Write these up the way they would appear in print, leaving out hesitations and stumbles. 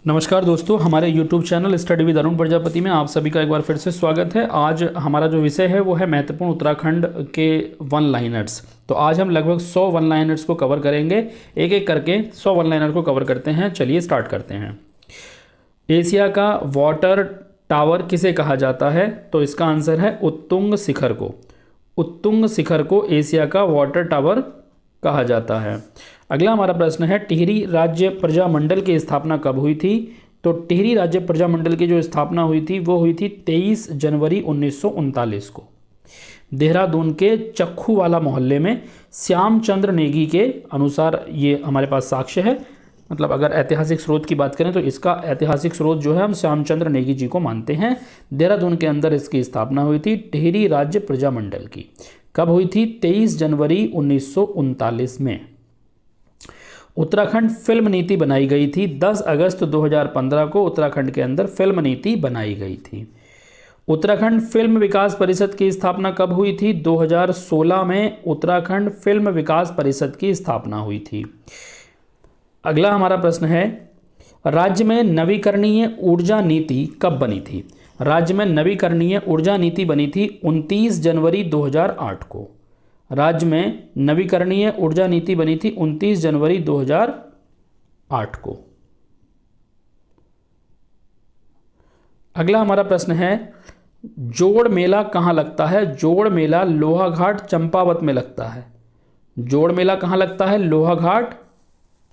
नमस्कार दोस्तों, हमारे YouTube channel study with Arun Prajapati में आप सभी का एक बार फिर से स्वागत है। आज हमारा जो विषय है वो है महत्वपूर्ण उत्तराखंड के वन लाइनर्स। तो आज हम लगभग 100 वन लाइनर्स को कवर करेंगे, एक एक करके 100 वन लाइनर को कवर करते हैं। चलिए स्टार्ट करते हैं। एशिया का वाटर टावर किसे कहा जाता है? तो इसका आंसर है उत्तुंग शिखर को। उत्तुंग शिखर को एशिया का वाटर टावर कहा जाता है। अगला हमारा प्रश्न है, टिहरी राज्य प्रजामंडल की स्थापना कब हुई थी? तो टिहरी राज्य प्रजामंडल की जो स्थापना हुई थी वो हुई थी 23 जनवरी 1939 को देहरादून के चक्खूवाला मोहल्ले में। श्यामचंद्र नेगी के अनुसार ये हमारे पास साक्ष्य है। मतलब अगर ऐतिहासिक स्रोत की बात करें तो इसका ऐतिहासिक स्रोत जो है हम श्यामचंद्र नेगी जी को मानते हैं। देहरादून के अंदर इसकी स्थापना हुई थी टिहरी राज्य प्रजामंडल की। कब हुई थी? 23 जनवरी 1939 में। उत्तराखंड फिल्म नीति बनाई गई थी 10 अगस्त 2015 को उत्तराखंड के अंदर फिल्म नीति बनाई गई थी। उत्तराखंड फिल्म विकास परिषद की स्थापना कब हुई थी? 2016 में उत्तराखंड फिल्म विकास परिषद की स्थापना हुई थी। अगला हमारा प्रश्न है, राज्य में नवीकरणीय ऊर्जा नीति कब बनी थी? राज्य में नवीकरणीय ऊर्जा नीति बनी थी 29 जनवरी 2008 को। राज्य में नवीकरणीय ऊर्जा नीति बनी थी 29 जनवरी 2008 को। अगला हमारा प्रश्न है, जोड़ मेला कहाँ लगता है? जोड़ मेला लोहाघाट चंपावत में लगता है। जोड़ मेला कहाँ लगता है? लोहाघाट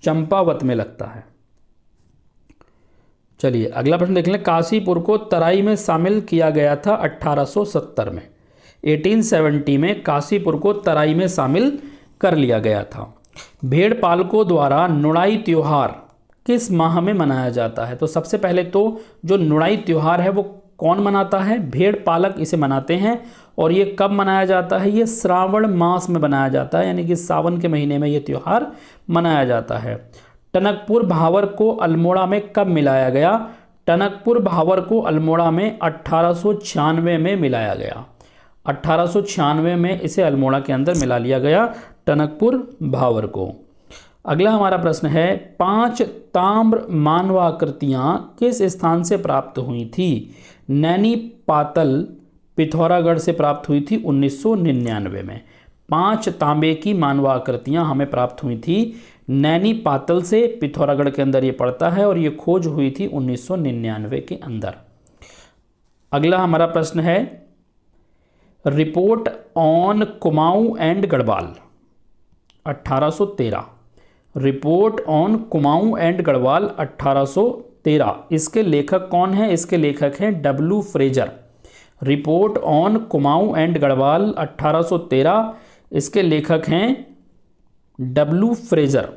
चंपावत में लगता है। चलिए अगला प्रश्न देख लें, काशीपुर को तराई में शामिल किया गया था 1870 में। 1870 में काशीपुर को तराई में शामिल कर लिया गया था। भेड़ पालकों द्वारा नुड़ाई त्योहार किस माह में मनाया जाता है? तो सबसे पहले तो जो नुड़ाई त्योहार है वो कौन मनाता है? भेड़ पालक इसे मनाते हैं। और ये कब मनाया जाता है? ये श्रावण मास में मनाया जाता है, यानी कि सावन के महीने में ये त्योहार मनाया जाता है। टनकपुर भावर को अल्मोड़ा में कब मिलाया गया? टनकपुर भावर को अल्मोड़ा में 1896 में मिलाया गया। 1896 में इसे अल्मोड़ा के अंदर मिला लिया गया, टनकपुर भावर को। अगला हमारा प्रश्न है, 5 ताम्र मानवाकृतियां किस स्थान से प्राप्त हुई थी? नैनी पातल पिथौरागढ़ से प्राप्त हुई थी 1999 में। 5 तांबे की मानवाकृतियां हमें प्राप्त हुई थी नैनी पातल से, पिथौरागढ़ के अंदर ये पड़ता है, और ये खोज हुई थी 1999 के अंदर। अगला हमारा प्रश्न है, report on Kumaon and Garhwal 1813। Report on Kumaon and Garhwal 1813, इसके लेखक कौन है? इसके लेखक हैं W Fraser. Report on Kumaon and Garhwal 1813, इसके लेखक हैं डब्ल्यू फ्रेजर।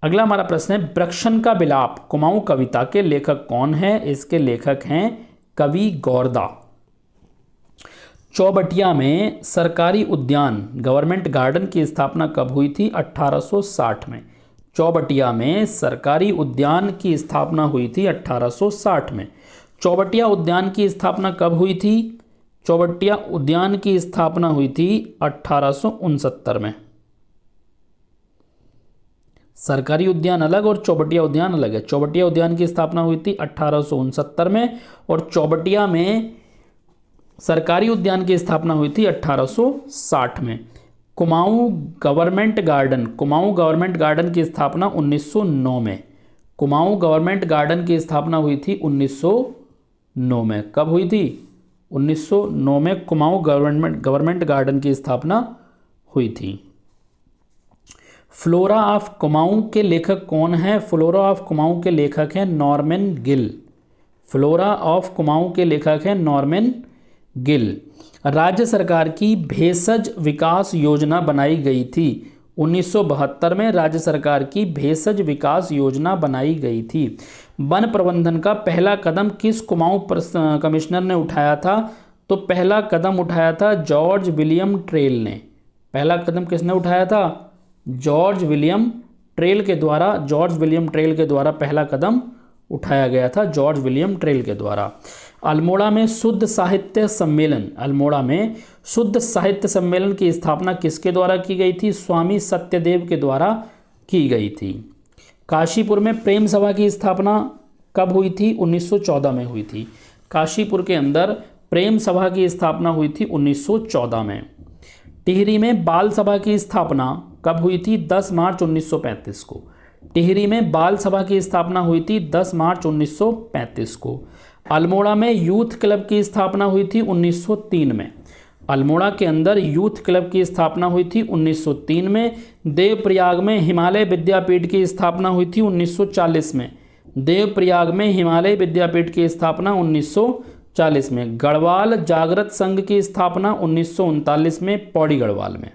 अगला हमारा प्रश्न है, वृक्षण का विलाप कुमाऊं कविता के लेखक कौन है? इसके लेखक हैं कवि गौरदा। चौबटिया में सरकारी उद्यान गवर्नमेंट गार्डन की स्थापना कब हुई थी? 1860 में। चौबटिया में सरकारी उद्यान की स्थापना हुई थी 1860 में। चौबटिया उद्यान की स्थापना कब हुई थी? चौबटिया उद्यान की स्थापना हुई थी 1869 में। सरकारी उद्यान अलग और चौबटिया उद्यान अलग है। चौबटिया उद्यान की स्थापना हुई थी 1869 में, और चौबटिया में सरकारी उद्यान की स्थापना हुई थी 1860 में। कुमाऊं गवर्नमेंट गार्डन की स्थापना 1909 में। कुमाऊं गवर्नमेंट गार्डन की स्थापना हुई थी 1909 में। कब हुई थी? 1909 में कुमाऊं गवर्नमेंट गार्डन की स्थापना हुई थी। फ्लोरा ऑफ कुमाऊं के लेखक कौन है? फ्लोरा ऑफ कुमाऊं के लेखक हैं Norman Gill. Flora of Kumaon के लेखक हैं नॉर्मन गिल। राज्य सरकार की भेषज विकास योजना बनाई गई थी 1972 में। राज्य सरकार की भेषज विकास योजना बनाई गई थी। वन प्रबंधन का पहला कदम किस कुमाऊं कमिश्नर ने उठाया था? तो पहला कदम उठाया था जॉर्ज विलियम ट्रेल ने। पहला कदम किसने उठाया था? जॉर्ज विलियम ट्रेल के द्वारा पहला कदम उठाया गया था, जॉर्ज विलियम ट्रेल के द्वारा। अल्मोड़ा में शुद्ध साहित्य सम्मेलन की स्थापना किसके द्वारा की गई थी? स्वामी सत्यदेव के द्वारा की गई थी। काशीपुर में प्रेम सभा की स्थापना कब हुई थी? 1914 में हुई थी। काशीपुर के अंदर प्रेम सभा की स्थापना हुई थी 1914 में। टिहरी में बाल सभा की स्थापना कब हुई थी? 10 मार्च 1935 को। टिहरी में बाल सभा की स्थापना हुई थी 10 मार्च 1935 को। अल्मोड़ा में यूथ क्लब की स्थापना हुई थी 1903 में। अल्मोड़ा के अंदर यूथ क्लब की स्थापना हुई थी 1903 में। देवप्रयाग में हिमालय विद्यापीठ की स्थापना हुई थी 1940 में। देवप्रयाग में हिमालय विद्यापीठ की स्थापना 1940 में। गढ़वाल जागृत संघ की स्थापना 1939 में पौड़ी गढ़वाल में।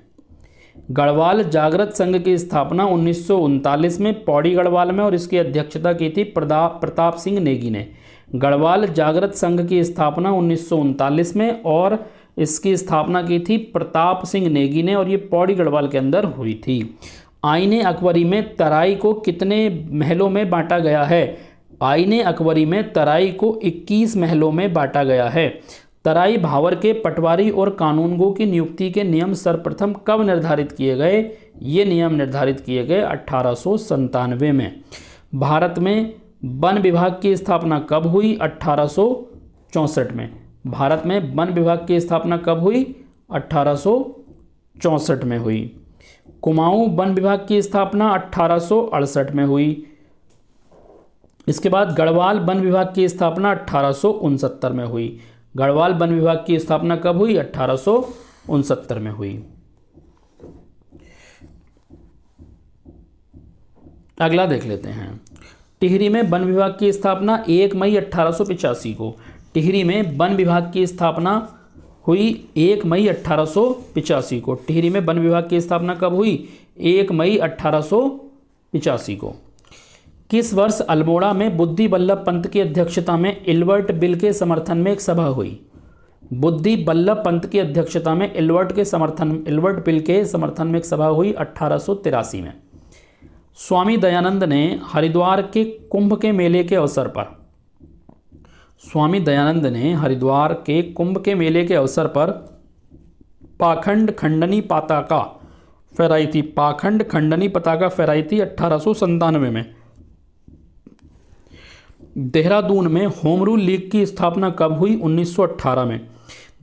गढ़वाल जागृत संघ की स्थापना 1939 में पौड़ी गढ़वाल में और इसकी अध्यक्षता की थी प्रताप सिंह नेगी ने। गढ़वाल जागृत संघ की स्थापना 1939 में और इसकी स्थापना की थी प्रताप सिंह नेगी ने और ये पौड़ी गढ़वाल के अंदर हुई थी। आईने अकबरी में तराई को कितने महलों में बांटा गया है? आईने अकबरी में तराई को 21 महलों में बांटा गया है। तराई भावर के पटवारी और कानूनगो की नियुक्ति के नियम सर्वप्रथम कब निर्धारित किए गए? ये नियम निर्धारित किए गए 1897 में। भारत में वन विभाग की स्थापना कब हुई? 1864 में। भारत में वन विभाग की स्थापना कब हुई? 1864 में हुई। कुमाऊं वन विभाग की स्थापना 1868 में हुई। इसके बाद गढ़वाल वन विभाग की स्थापना 1869 में हुई। गढ़वाल वन विभाग की स्थापना कब हुई? 1869 में हुई। अगला देख लेते हैं। टिहरी में वन विभाग की स्थापना 1 मई 1885 को। टिहरी में वन विभाग की स्थापना हुई 1 मई 1885 को। टिहरी में वन विभाग की स्थापना कब हुई? 1 मई 1885 को। किस वर्ष अल्मोड़ा में बुद्धि बल्लभ पंत की अध्यक्षता में इल्बर्ट बिल के समर्थन में एक सभा हुई? बुद्धि बल्लभ पंत की अध्यक्षता में इल्बर्ट बिल के समर्थन में एक सभा हुई 1883 में। स्वामी दयानंद ने हरिद्वार के कुंभ के मेले के अवसर पर पाखंड खंडनी पताका फहराई थी। पाखंड खंडनी पताका फहराई थी 1897 में। देहरादून में होम रूल लीग की स्थापना कब हुई? 1918 में।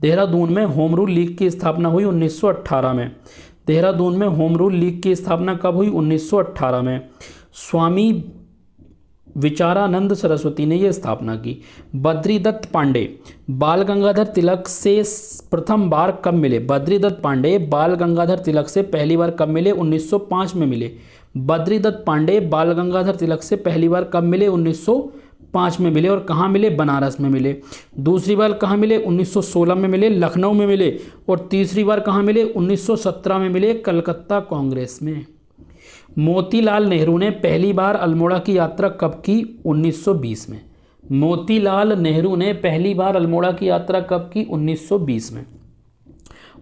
देहरादून में होम रूल लीग की स्थापना हुई 1918 में। देहरादून में होम रूल लीग की स्थापना कब हुई? 1918 में। स्वामी विचारानंद सरस्वती ने यह स्थापना की। बद्रीदत्त पांडे बाल गंगाधर तिलक से प्रथम बार कब मिले? बद्रीदत्त पांडे बाल गंगाधर तिलक से पहली बार कब मिले? 1905 में मिले। बद्रीदत्त पांडे बाल गंगाधर तिलक से पहली बार कब मिले? 1905 में मिले। और कहाँ मिले? बनारस में मिले। दूसरी बार कहाँ मिले? 1916 में मिले, लखनऊ में मिले। और तीसरी बार कहाँ मिले? 1917 में मिले, कलकत्ता कांग्रेस में। मोतीलाल नेहरू ने पहली बार अल्मोड़ा की यात्रा कब की? 1920 में। मोतीलाल नेहरू ने पहली बार अल्मोड़ा की यात्रा कब की? 1920 में।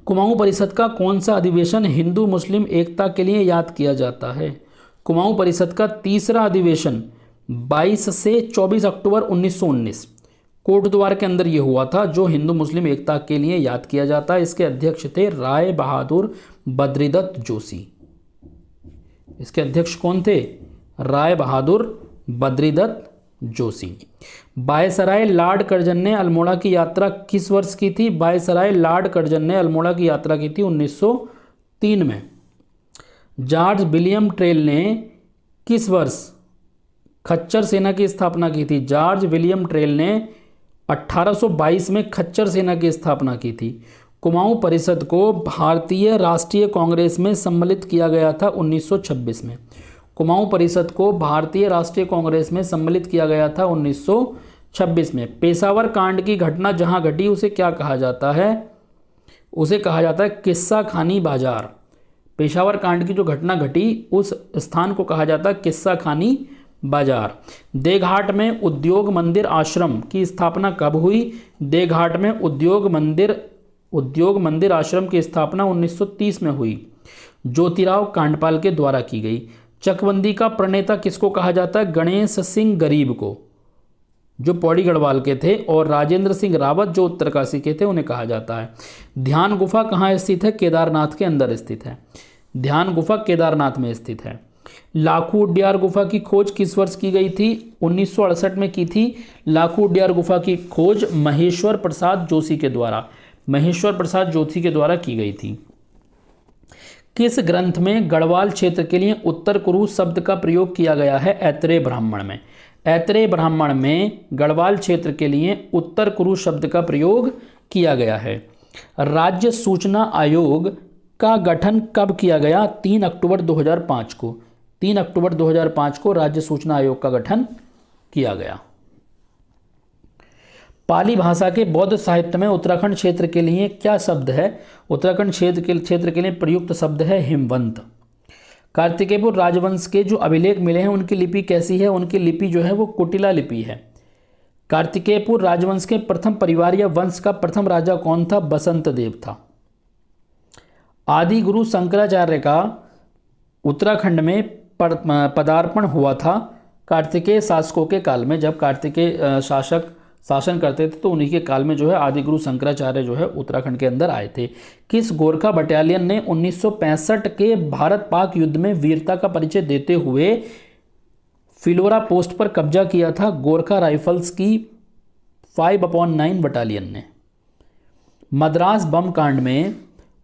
कुमाऊं परिषद का कौन सा अधिवेशन हिंदू मुस्लिम एकता के लिए याद किया जाता है? कुमाऊं परिषद का तीसरा अधिवेशन 22 से 24 अक्टूबर 1919 कोटद्वार के अंदर ये हुआ था, जो हिंदू मुस्लिम एकता के लिए याद किया जाता है। इसके अध्यक्ष थे राय बहादुर बद्रीदत्त जोशी। इसके अध्यक्ष कौन थे? Rai Bahadur Badridatt Joshi. Viceroy lord Curzon ने अल्मोड़ा की यात्रा किस वर्ष की थी? वायसराय लॉर्ड कर्जन ने अल्मोड़ा की यात्रा की थी 1903 में। जॉर्ज विलियम ट्रेल ने किस वर्ष खच्चर सेना की स्थापना की थी? जॉर्ज विलियम ट्रेल ने 1822 में खच्चर सेना की स्थापना की थी। कुमाऊं परिषद को भारतीय राष्ट्रीय कांग्रेस में सम्मिलित किया गया था 1926 में। कुमाऊं परिषद को भारतीय राष्ट्रीय कांग्रेस में सम्मिलित किया गया था 1926 में। पेशावर कांड की घटना जहां घटी उसे क्या कहा जाता है? उसे कहा जाता है किस्सा खानी बाजार। पेशावर कांड की जो घटना घटी उस स्थान को कहा जाता है किस्सा खानी बाजार। देघाट में उद्योग मंदिर आश्रम की स्थापना कब हुई? देघाट में उद्योग मंदिर आश्रम की स्थापना 1930 में हुई। ज्योतिराव कांडपाल के द्वारा की गई। चकबंदी का प्रणेता किसको कहा जाता है? गणेश सिंह गरीब को, जो पौड़ी गढ़वाल के थे, और राजेंद्र सिंह रावत जो उत्तरकाशी के थे, उन्हें कहा जाता है। ध्यान गुफा कहाँ स्थित है? केदारनाथ के अंदर स्थित है। ध्यान गुफा केदारनाथ में स्थित है। लाखू उड्यार गुफा की खोज किस वर्ष की गई थी? 1968 में की थी लाखू उड्यार गुफा की खोज महेश्वर प्रसाद जोशी के द्वारा, महेश्वर प्रसाद जोशी के द्वारा की गई थी। किस ग्रंथ में गढ़वाल क्षेत्र के लिए उत्तर कुरु शब्द का प्रयोग किया गया है? ऐतरेय ब्राह्मण में। ऐतरेय ब्राह्मण में गढ़वाल क्षेत्र के लिए उत्तर कुरु शब्द का प्रयोग किया गया है। राज्य सूचना आयोग का गठन कब किया गया? 3 अक्टूबर 2005 को। 3 अक्टूबर 2005 को राज्य सूचना आयोग का गठन किया गया। पाली भाषा के बौद्ध साहित्य में उत्तराखंड क्षेत्र के लिए क्या शब्द है? उत्तराखंड क्षेत्र के लिए प्रयुक्त शब्द है हिमवंत। कार्तिकेयपुर राजवंश के जो अभिलेख मिले हैं उनकी लिपि कैसी है? उनकी लिपि जो है वो कुटिला लिपि है। कार्तिकेयपुर राजवंश के प्रथम परिवार या वंश का प्रथम राजा कौन था? बसंत देव था। आदि गुरु शंकराचार्य का उत्तराखंड में पदार्पण हुआ था कार्तिकेय शासकों के काल में। जब कार्तिकेय शासक शासन करते थे तो उन्हीं के काल में जो है आदि गुरु शंकराचार्य जो है उत्तराखंड के अंदर आए थे। किस गोरखा बटालियन ने 1965 के भारत पाक युद्ध में वीरता का परिचय देते हुए फिलोरा पोस्ट पर कब्जा किया था? गोरखा राइफल्स की 5/9 बटालियन ने। मद्रास बम कांड में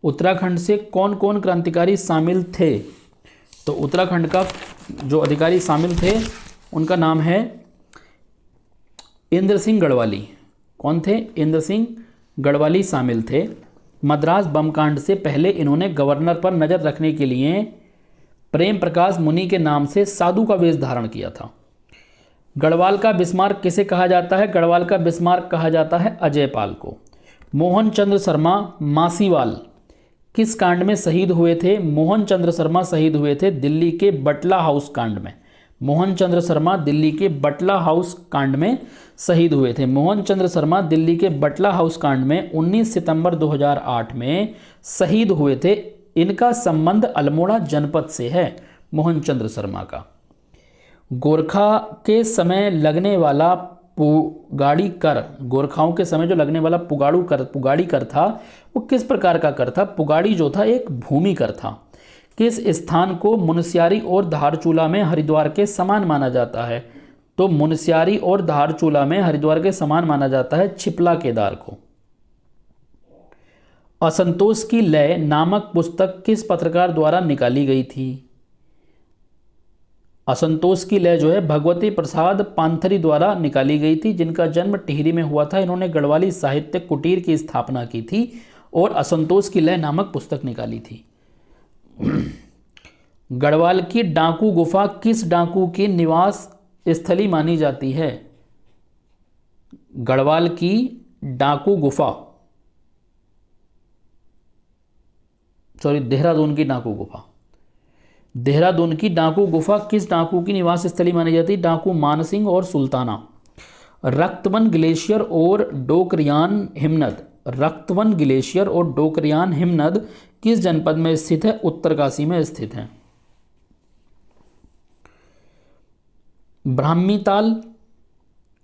उत्तराखंड से कौन कौन क्रांतिकारी शामिल थे? तो उत्तराखंड का जो अधिकारी शामिल थे उनका नाम है इंद्र सिंह गढ़वाली। कौन थे? इंद्र सिंह गढ़वाली शामिल थे। मद्रास बम कांड से पहले इन्होंने गवर्नर पर नज़र रखने के लिए प्रेम प्रकाश मुनि के नाम से साधु का वेश धारण किया था। गढ़वाल का बिस्मार्क किसे कहा जाता है? गढ़वाल का बिस्मार्क कहा जाता है अजयपाल को। मोहन चंद्र शर्मा मासीवाल किस कांड में शहीद हुए थे? मोहन चंद्र शर्मा शहीद हुए थे दिल्ली के बटला हाउस कांड में। मोहन चंद्र शर्मा दिल्ली के बटला हाउस कांड में शहीद हुए थे। मोहन चंद्र शर्मा दिल्ली के बटला हाउस कांड में 19 सितंबर 2008 में शहीद हुए थे। इनका संबंध अल्मोड़ा जनपद से है, मोहन चंद्र शर्मा का। गोरखा के समय लगने वाला पुगाड़ी कर, गोरखाओं के समय जो लगने वाला पुगाड़ी कर था वो किस प्रकार का कर था? पुगाड़ी जो था एक भूमि कर था। किस स्थान को मुनस्यारी और धारचूला में हरिद्वार के समान माना जाता है? तो मुनस्यारी और धारचूला में हरिद्वार के समान माना जाता है छिपला केदार को। असंतोष की लय नामक पुस्तक किस पत्रकार द्वारा निकाली गई थी? असंतोष की लय जो है भगवती प्रसाद पांथरी द्वारा निकाली गई थी, जिनका जन्म टिहरी में हुआ था। इन्होंने गढ़वाली साहित्य कुटीर की स्थापना की थी और असंतोष की लय नामक पुस्तक निकाली थी। गढ़वाल की डाकू गुफा किस डाकू की निवास स्थली मानी जाती है? गढ़वाल की डाकू गुफा, देहरादून की डाकू गुफा। देहरादून की डाकू गुफा किस डाकू की निवास स्थली मानी जाती है? डाकू मानसिंह और सुल्ताना। रक्तवन ग्लेशियर और डोकरियान हिमनद, रक्तवन ग्लेशियर और डोकरियान हिमनद किस जनपद में स्थित है? उत्तरकाशी में स्थित है। ब्राह्मी ताल,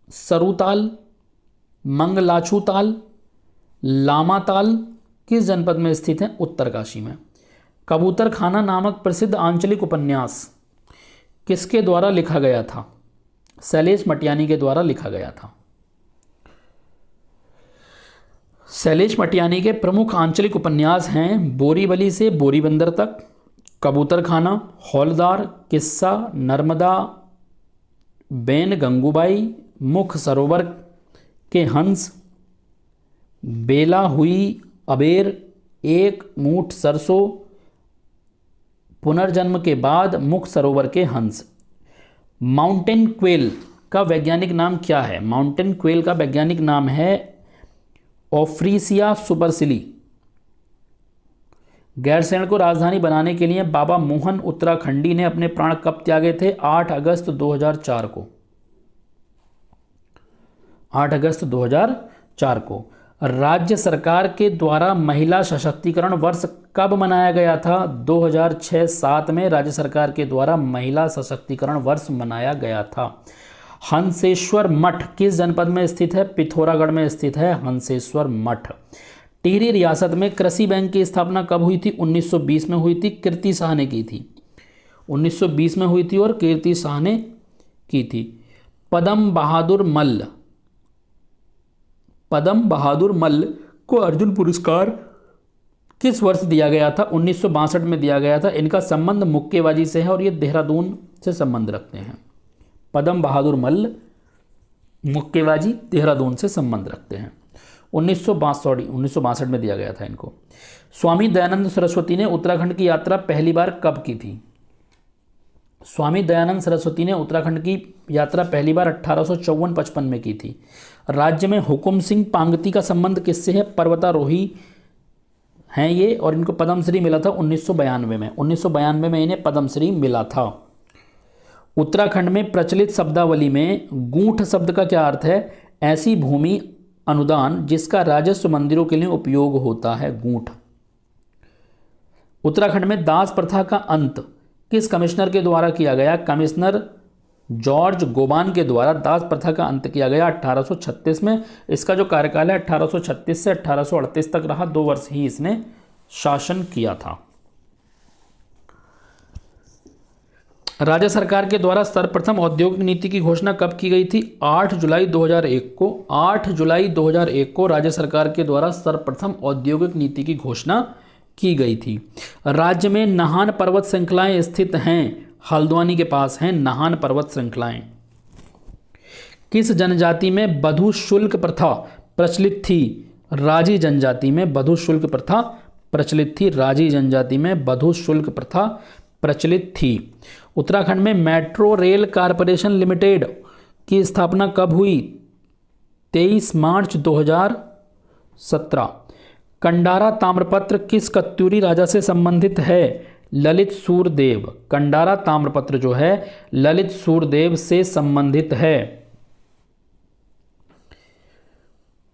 सरुताल, मंगलाछू ताल, लामा ताल किस जनपद में स्थित है? उत्तरकाशी में। कबूतर खाना नामक प्रसिद्ध आंचलिक उपन्यास किसके द्वारा लिखा गया था? शैलेश मटियानी के द्वारा लिखा गया था। शैलेश मटियानी के प्रमुख आंचलिक उपन्यास हैं बोरीवली से बोरीबंदर तक, कबूतर खाना, हौलदार, किस्सा, नर्मदा बेन गंगूबाई, मुख सरोवर के हंस, बेला हुई अबेर, एक मूठ सरसों, पुनर्जन्म के बाद, मुख सरोवर के हंस। माउंटेन क्वेल का वैज्ञानिक नाम क्या है? माउंटेन क्वेल का वैज्ञानिक नाम है ओफ्रीसिया सुपरसिली। गैरसैंण को राजधानी बनाने के लिए बाबा मोहन उत्तराखंडी ने अपने प्राण कब त्यागे थे? 8 अगस्त 2004 को। 8 अगस्त 2004 को। राज्य सरकार के द्वारा महिला सशक्तिकरण वर्ष कब मनाया गया था? 2006-07 में राज्य सरकार के द्वारा महिला सशक्तिकरण वर्ष मनाया गया था। हंसेश्वर मठ किस जनपद में स्थित है? पिथौरागढ़ में स्थित है हंसेश्वर मठ। टिहरी रियासत में कृषि बैंक की स्थापना कब हुई थी? 1920 में हुई थी, कीर्ति शाह ने की थी। 1920 में हुई थी और कीर्ति शाह ने की थी। पद्म बहादुर मल्ल को अर्जुन पुरस्कार किस वर्ष दिया गया था? 1962 में दिया गया था। इनका संबंध मुक्केबाजी से है और ये देहरादून से संबंध रखते हैं। पद्म बहादुर मल्ल मुक्केबाजी देहरादून से संबंध रखते हैं। 1962 में दिया गया था इनको। स्वामी दयानंद सरस्वती ने उत्तराखंड की यात्रा पहली बार कब की थी? स्वामी दयानंद सरस्वती ने उत्तराखंड की यात्रा पहली बार 1854-55 में की थी। राज्य में हुकुम सिंह पांगती का संबंध किससे है? पर्वतारोही हैं ये, और इनको पद्मश्री मिला था 1992 में। 1992 में इन्हें पद्मश्री मिला था। उत्तराखंड में प्रचलित शब्दावली में गूंठ शब्द का क्या अर्थ है? ऐसी भूमि अनुदान जिसका राजस्व मंदिरों के लिए उपयोग होता है, गूंठ। उत्तराखंड में दास प्रथा का अंत किस कमिश्नर के द्वारा किया गया? कमिश्नर जॉर्ज गोबान के द्वारा दास प्रथा का अंत किया गया 1836 में। इसका जो कार्यकाल है 1836 से 1838 तक रहा, 2 वर्ष ही इसने शासन किया था। राज्य सरकार के द्वारा सर्वप्रथम औद्योगिक नीति की घोषणा कब की गई थी? 8 जुलाई 2001 को। 8 जुलाई 2001 को राज्य सरकार के द्वारा सर्वप्रथम औद्योगिक नीति की घोषणा की गई थी। राज्य में नाहन पर्वत श्रृंखलाएं स्थित हैं, हल्द्वानी के पास हैं नाहन पर्वत श्रृंखलाएं। किस जनजाति में बधू शुल्क प्रथा प्रचलित थी? राजी जनजाति में बधू शुल्क प्रथा प्रचलित थी। राजी जनजाति में बधू शुल्क प्रथा प्रचलित थी। उत्तराखंड में मेट्रो रेल कारपोरेशन लिमिटेड की स्थापना कब हुई? 23 मार्च 2017। कंडारा ताम्रपत्र किस कत्यूरी राजा से संबंधित है? ललित सूरदेव। कंडारा ताम्रपत्र जो है ललित सूरदेव से संबंधित है।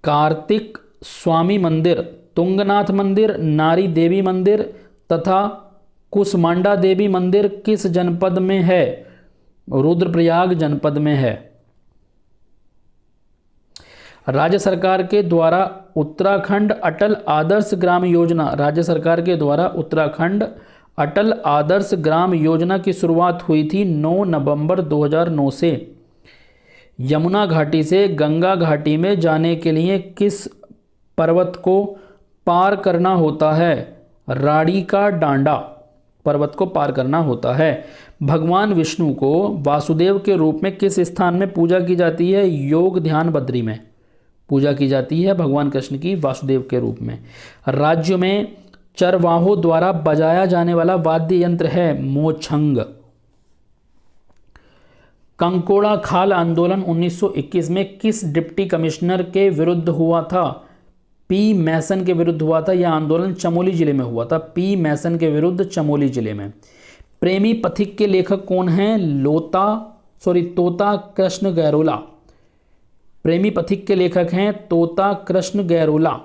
कार्तिक स्वामी मंदिर, तुंगनाथ मंदिर, नारी देवी मंदिर तथा कुसमांडा देवी मंदिर किस जनपद में है? रुद्रप्रयाग जनपद में है। राज्य सरकार के द्वारा उत्तराखंड अटल आदर्श ग्राम योजना, राज्य सरकार के द्वारा उत्तराखंड अटल आदर्श ग्राम योजना की शुरुआत हुई थी 9 नवंबर 2009 से। यमुना घाटी से गंगा घाटी में जाने के लिए किस पर्वत को पार करना होता है? राड़ी का डांडा पर्वत को पार करना होता है। भगवान विष्णु को वासुदेव के रूप में किस स्थान में पूजा की जाती है? योग ध्यान बद्री में पूजा की जाती है भगवान कृष्ण की वासुदेव के रूप में। राज्य में चरवाहों द्वारा बजाया जाने वाला वाद्य यंत्र है मोछंग। कंकोड़ा खाल आंदोलन 1921 में किस डिप्टी कमिश्नर के विरुद्ध हुआ था? पी मैसन के विरुद्ध हुआ था। यह आंदोलन चमोली जिले में हुआ था। पी मैसन के विरुद्ध चमोली जिले में। प्रेमी पथिक के लेखक कौन हैं? तोता कृष्ण गैरोला। प्रेमी पथिक के लेखक हैं तोता कृष्ण गैरोला।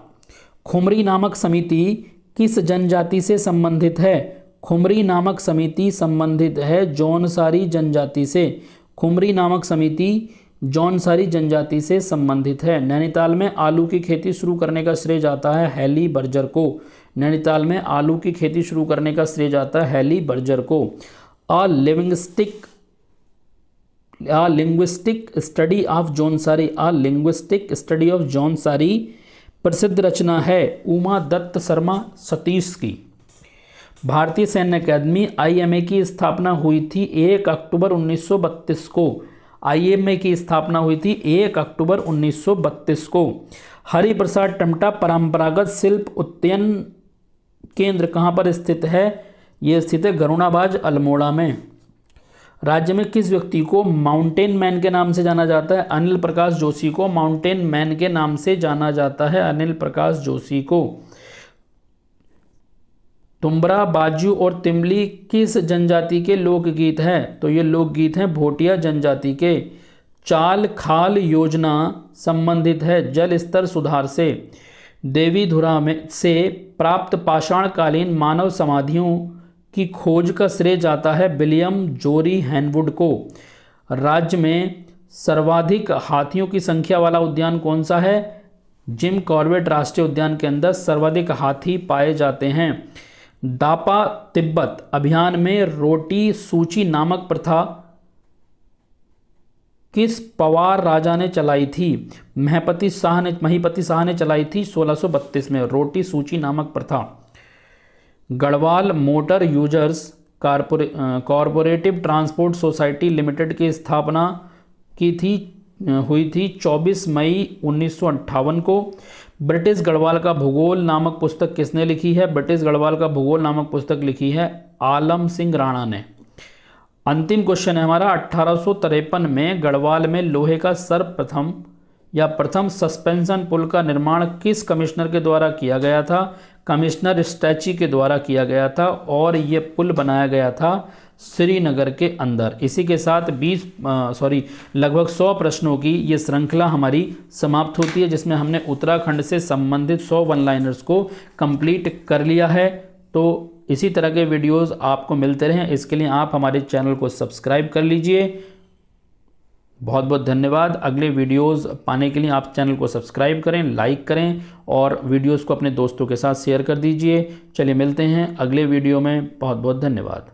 खुमरी नामक समिति किस जनजाति से संबंधित है? खुमरी नामक समिति संबंधित है जौनसारी जनजाति से। खुमरी नामक समिति जौनसारी जनजाति से संबंधित है। नैनीताल में आलू की खेती शुरू करने का श्रेय जाता है हेली बर्जर को। नैनीताल में आलू की खेती शुरू करने का श्रेय जाता है हेली बर्जर को। A linguistic study of Jaunsari, a linguistic study of Jaunsari प्रसिद्ध रचना है उमा दत्त शर्मा सतीश की। भारतीय सैन्य अकादमी IMA की स्थापना हुई थी 1 अक्टूबर 1932 को। IMA की स्थापना हुई थी 1 अक्टूबर 1932 को। हरिप्रसाद टमटा परंपरागत शिल्प उद्यान केंद्र कहाँ पर स्थित है? ये स्थित है गरुणाबाज अल्मोड़ा में। राज्य में किस व्यक्ति को माउंटेन मैन के नाम से जाना जाता है? अनिल प्रकाश जोशी को माउंटेन मैन के नाम से जाना जाता है। अनिल प्रकाश जोशी को। तुम्बरा, बाजू और तिमली किस जनजाति के लोकगीत हैं? तो ये लोकगीत हैं भोटिया जनजाति के। चाल खाल योजना संबंधित है जल स्तर सुधार से। देवीधुरा में से प्राप्त पाषाणकालीन मानव समाधियों की खोज का श्रेय जाता है विलियम जोरी हैनवुड को। राज्य में सर्वाधिक हाथियों की संख्या वाला उद्यान कौन सा है? जिम कॉर्बेट राष्ट्रीय उद्यान के अंदर सर्वाधिक हाथी पाए जाते हैं। दापा तिब्बत अभियान में रोटी सूची नामक प्रथा किस पवार राजा ने चलाई थी? महीपति शाह ने चलाई थी 1632 में रोटी सूची नामक प्रथा। Garhwal motor users corporative transport society limited की स्थापना हुई थी 24 मई 1958 को। ब्रिटिश गढ़वाल का भूगोल नामक पुस्तक किसने लिखी है? ब्रिटिश गढ़वाल का भूगोल नामक पुस्तक लिखी है आलम सिंह राणा ने। अंतिम क्वेश्चन है हमारा, 1853 में गढ़वाल में लोहे का प्रथम सस्पेंशन पुल का निर्माण किस कमिश्नर के द्वारा किया गया था? कमिश्नर स्टैची के द्वारा किया गया था और ये पुल बनाया गया था श्रीनगर के अंदर। इसी के साथ लगभग 100 प्रश्नों की ये श्रृंखला हमारी समाप्त होती है, जिसमें हमने उत्तराखंड से संबंधित 100 वन लाइनर्स को कंप्लीट कर लिया है। तो इसी तरह के वीडियोस आपको मिलते रहें, इसके लिए आप हमारे चैनल को सब्सक्राइब कर लीजिए। बहुत बहुत धन्यवाद। अगले वीडियोस पाने के लिए आप चैनल को सब्सक्राइब करें, लाइक करें और वीडियोस को अपने दोस्तों के साथ शेयर कर दीजिए। चलिए मिलते हैं अगले वीडियो में। बहुत बहुत धन्यवाद।